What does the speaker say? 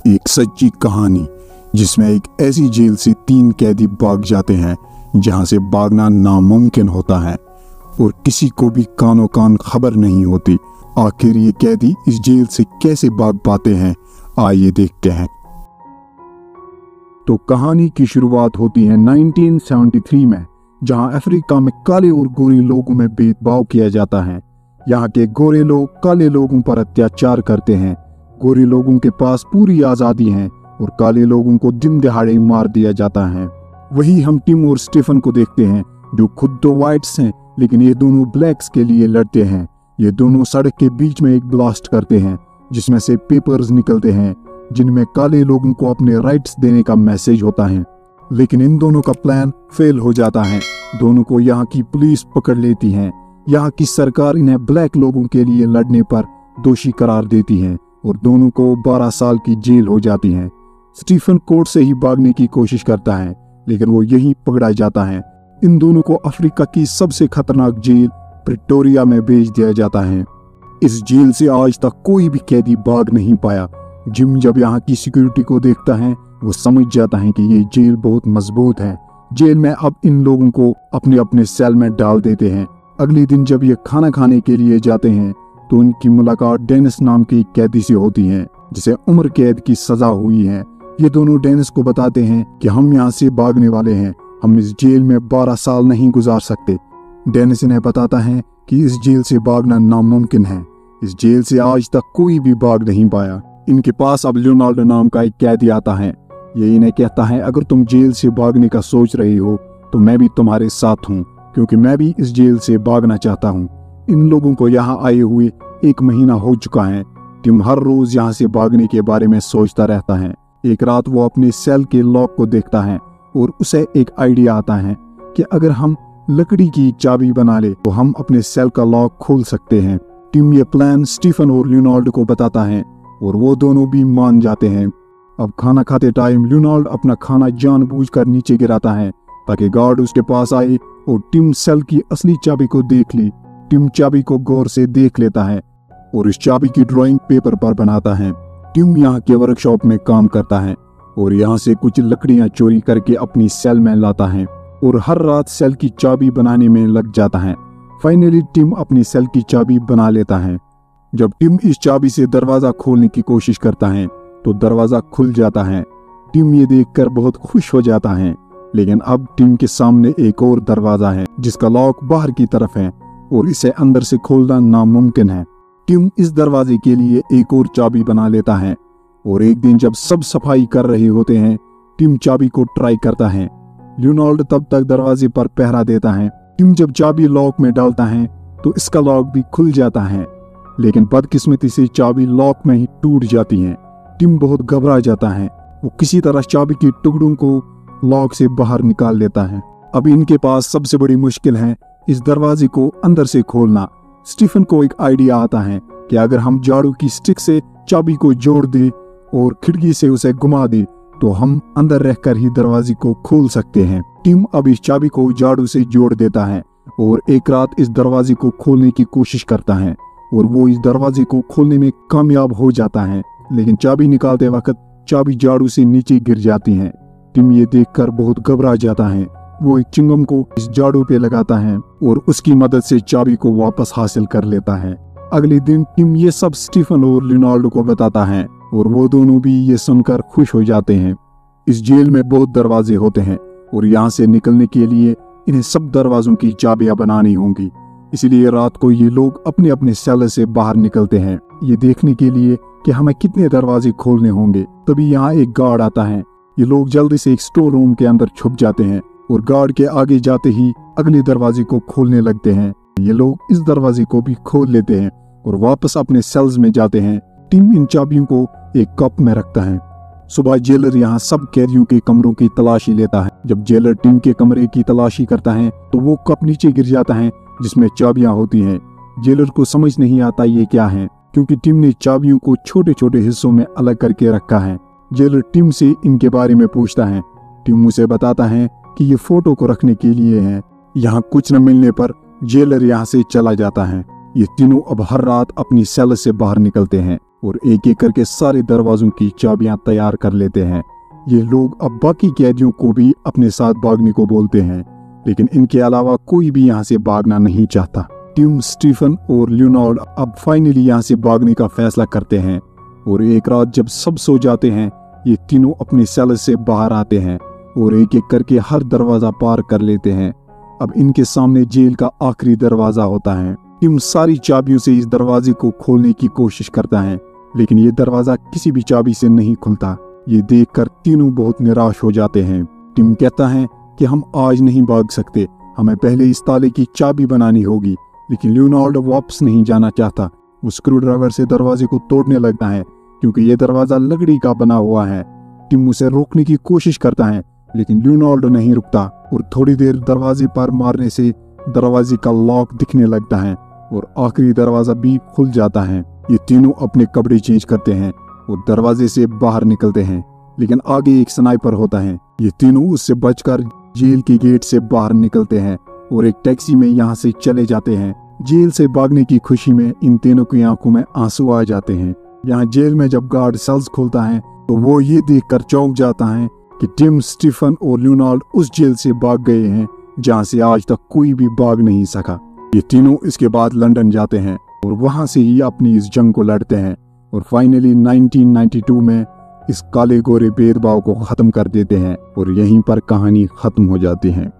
एक सच्ची कहानी जिसमें एक ऐसी जेल से 3 कैदी भाग जाते हैं जहां से भागना नामुमकिन होता है और किसी को भी कानो कान खबर नहीं होती। आखिर ये कैदी इस जेल से कैसे भाग पाते हैं, आइए देखते हैं। तो कहानी की शुरुआत होती है 1973 में, जहां अफ्रीका में काले और गोरे लोगों में भेदभाव किया जाता है। यहाँ के गोरे लोग काले लोगों पर अत्याचार करते हैं। गोरे लोगों के पास पूरी आज़ादी है और काले लोगों को दिन दहाड़े मार दिया जाता है। वही हम टिम और स्टीफन को देखते हैं, जो खुद तो वाइट्स हैं लेकिन ये दोनों ब्लैक्स के लिए लड़ते हैं। ये दोनों सड़क के बीच में एक ब्लास्ट करते हैं जिसमें से पेपर्स निकलते हैं जिनमें काले लोगों को अपने राइट्स देने का मैसेज होता है। लेकिन इन दोनों का प्लान फेल हो जाता है। दोनों को यहाँ की पुलिस पकड़ लेती है। यहाँ की सरकार इन्हें ब्लैक लोगों के लिए लड़ने पर दोषी करार देती है और दोनों को 12 साल की जेल हो जाती है। स्टीफन कोर्ट से ही भागने की कोशिश करता है लेकिन वो यहीं पकड़ा जाता है। इन दोनों को अफ्रीका की सबसे खतरनाक जेल प्रिटोरिया में भेज दिया जाता है। इस जेल से आज तक कोई भी कैदी भाग नहीं पाया। जिम जब यहाँ की सिक्योरिटी को देखता है वो समझ जाता है कि ये जेल बहुत मजबूत है। जेल में अब इन लोगों को अपने अपने सेल में डाल देते हैं। अगले दिन जब ये खाना खाने के लिए जाते हैं तो उनकी मुलाकात डेनिस नाम के कैदी से होती है जिसे उम्र कैद की सजा हुई है। ये दोनों डेनिस को बताते हैं कि हम यहाँ से भागने वाले हैं, हम इस जेल में 12 साल नहीं गुजार सकते। डेनिस इन्हें बताता है कि इस जेल से भागना नामुमकिन है। इस जेल से आज तक कोई भी भाग नहीं पाया। इनके पास अब लियोनार्डो नाम का एक कैदी आता है। ये इन्हें कहता है, अगर तुम जेल से भागने का सोच रही हो तो मैं भी तुम्हारे साथ हूँ, क्योंकि मैं भी इस जेल से भागना चाहता हूँ। इन लोगों को यहाँ आए हुए 1 महीना हो चुका है। टिम हर रोज यहाँ से भागने के बारे में सोचता रहता है। एक रात वो अपने सेल के लॉक को देखता है और उसे एक आइडिया आता है कि अगर हम लकड़ी की चाबी बना ले तो हम अपने सेल का लॉक खोल सकते हैं। टिम ये प्लान स्टीफन और लियोनार्डो को बताता है और वो दोनों भी मान जाते हैं। अब खाना खाते टाइम लियोनार्डो अपना खाना जानबूझकर नीचे गिराता है ताकि गार्ड उसके पास आए और टिम सेल की असली चाबी को देख ली। टिम चाबी को गौर से देख लेता है और इस चाबी की ड्राइंग पेपर पर बनाता है। टिम यहाँ के वर्कशॉप में काम करता है और यहाँ से कुछ लकड़ियाँ चोरी करके अपनी सेल में लाता है और हर रात सेल की चाबी बनाने में लग जाता है। फाइनली टिम अपनी सेल की चाबी बना लेता है। जब टिम इस चाबी से दरवाजा खोलने की कोशिश करता है तो दरवाजा खुल जाता है। टिम ये देखकर बहुत खुश हो जाता है, लेकिन अब टिम के सामने एक और दरवाजा है जिसका लॉक बाहर की तरफ है और इसे अंदर से खोलना नामुमकिन है। टिम इस दरवाजे के लिए एक और चाबी बना लेता है और एक दिन जब सब सफाई कर रहे होते हैं टिम चाबी को ट्राई करता है। लियोनार्डो तब तक दरवाजे पर पहरा देता है। टिम जब चाबी लॉक में डालता है तो इसका लॉक भी खुल जाता है, लेकिन बदकिस्मती से चाबी लॉक में ही टूट जाती है। टिम बहुत घबरा जाता है। वो किसी तरह चाबी के टुकड़ों को लॉक से बाहर निकाल लेता है। अब इनके पास सबसे बड़ी मुश्किल है इस दरवाजे को अंदर से खोलना। स्टीफन को एक आइडिया आता है कि अगर हम झाड़ू की स्टिक से चाबी को जोड़ दे और खिड़की से उसे घुमा दे तो हम अंदर रहकर ही दरवाजे को खोल सकते हैं। टिम अब इस चाबी को झाड़ू से जोड़ देता है और एक रात इस दरवाजे को खोलने की कोशिश करता है और वो इस दरवाजे को खोलने में कामयाब हो जाता है, लेकिन चाबी निकालते वक्त चाबी झाड़ू से नीचे गिर जाती है। टिम ये देखकर बहुत घबरा जाता है। वो एक चिंगम को इस झाड़ू पे लगाता है और उसकी मदद से चाबी को वापस हासिल कर लेता है। अगले दिन टिम ये सब स्टीफन और लियोनार्डो को बताता है और वो दोनों भी ये सुनकर खुश हो जाते हैं। इस जेल में बहुत दरवाजे होते हैं और यहाँ से निकलने के लिए इन्हें सब दरवाजों की चाबियां बनानी होंगी। इसलिए रात को ये लोग अपने अपने सेल से बाहर निकलते हैं ये देखने के लिए कि हमें कितने दरवाजे खोलने होंगे। तभी यहाँ एक गार्ड आता है। ये लोग जल्दी से एक स्टोर रूम के अंदर छुप जाते हैं और गार्ड के आगे जाते ही अगले दरवाजे को खोलने लगते हैं। ये लोग इस दरवाजे को भी खोल लेते हैं और वापस अपने सेल्स में जाते हैं। टिम इन चाबियों को एक कप में रखता है। सुबह जेलर यहाँ सब कैदियों के कमरों की तलाशी लेता है। जब जेलर टिम के कमरे की तलाशी करता है तो वो कप नीचे गिर जाता है जिसमें चाबियां होती हैं। जेलर को समझ नहीं आता ये क्या है, क्योंकि टिम ने चाबियों को छोटे छोटे हिस्सों में अलग करके रखा है। जेलर टिम से इनके बारे में पूछता है। टिम उसे बताता है कि ये फोटो को रखने के लिए है। यहाँ कुछ न मिलने पर जेलर यहाँ से चला जाता है। ये तीनों अब हर रात अपनी सेल से बाहर निकलते हैं। और एक एक करके सारे दरवाजों की चाबियां तैयार कर लेते हैं। ये लोग अब बाकी कैदियों को भी अपने साथ भागने को बोलते हैं, लेकिन इनके अलावा कोई भी यहाँ से भागना नहीं चाहता। टिम, स्टीफन और लियोनार्ड अब फाइनली यहाँ से भागने का फैसला करते हैं और एक रात जब सब सो जाते हैं, ये तीनों अपने सेल से बाहर आते हैं और एक एक करके हर दरवाजा पार कर लेते हैं। अब इनके सामने जेल का आखिरी दरवाजा होता है। टिम सारी चाबियों से इस दरवाजे को खोलने की कोशिश करता है, लेकिन ये दरवाजा किसी भी चाबी से नहीं खुलता। ये देखकर तीनों बहुत निराश हो जाते हैं। टिम कहता है कि हम आज नहीं भाग सकते, हमें पहले इस ताले की चाबी बनानी होगी। लेकिन लियोनार्ड वापस नहीं जाना चाहता। वो स्क्रू ड्राइवर से दरवाजे को तोड़ने लगता है क्योंकि ये दरवाजा लकड़ी का बना हुआ है। टिम उसे रोकने की कोशिश करता है, लेकिन लियोनार्ड नहीं रुकता और थोड़ी देर दरवाजे पर मारने से दरवाजे का लॉक दिखने लगता है और आखिरी दरवाजा भी खुल जाता है। ये तीनों अपने कपड़े चेंज करते हैं और दरवाजे से बाहर निकलते हैं, लेकिन आगे एक स्नाइपर होता है। ये तीनों उससे बचकर जेल के गेट से बाहर निकलते हैं और एक टैक्सी में यहाँ से चले जाते हैं। जेल से भागने की खुशी में इन तीनों की आंखों में आंसू आ जाते हैं। यहाँ जेल में जब गार्ड सेल्स खोलता है तो वो ये देखकर चौंक जाता है कि टिम, स्टीफन और लियोनार्ड उस जेल से भाग गए हैं जहाँ से आज तक कोई भी भाग नहीं सका। ये तीनों इसके बाद लंदन जाते हैं और वहां से ही अपनी इस जंग को लड़ते हैं और फाइनली 1992 में इस काले गोरे भेदभाव को खत्म कर देते हैं और यहीं पर कहानी खत्म हो जाती है।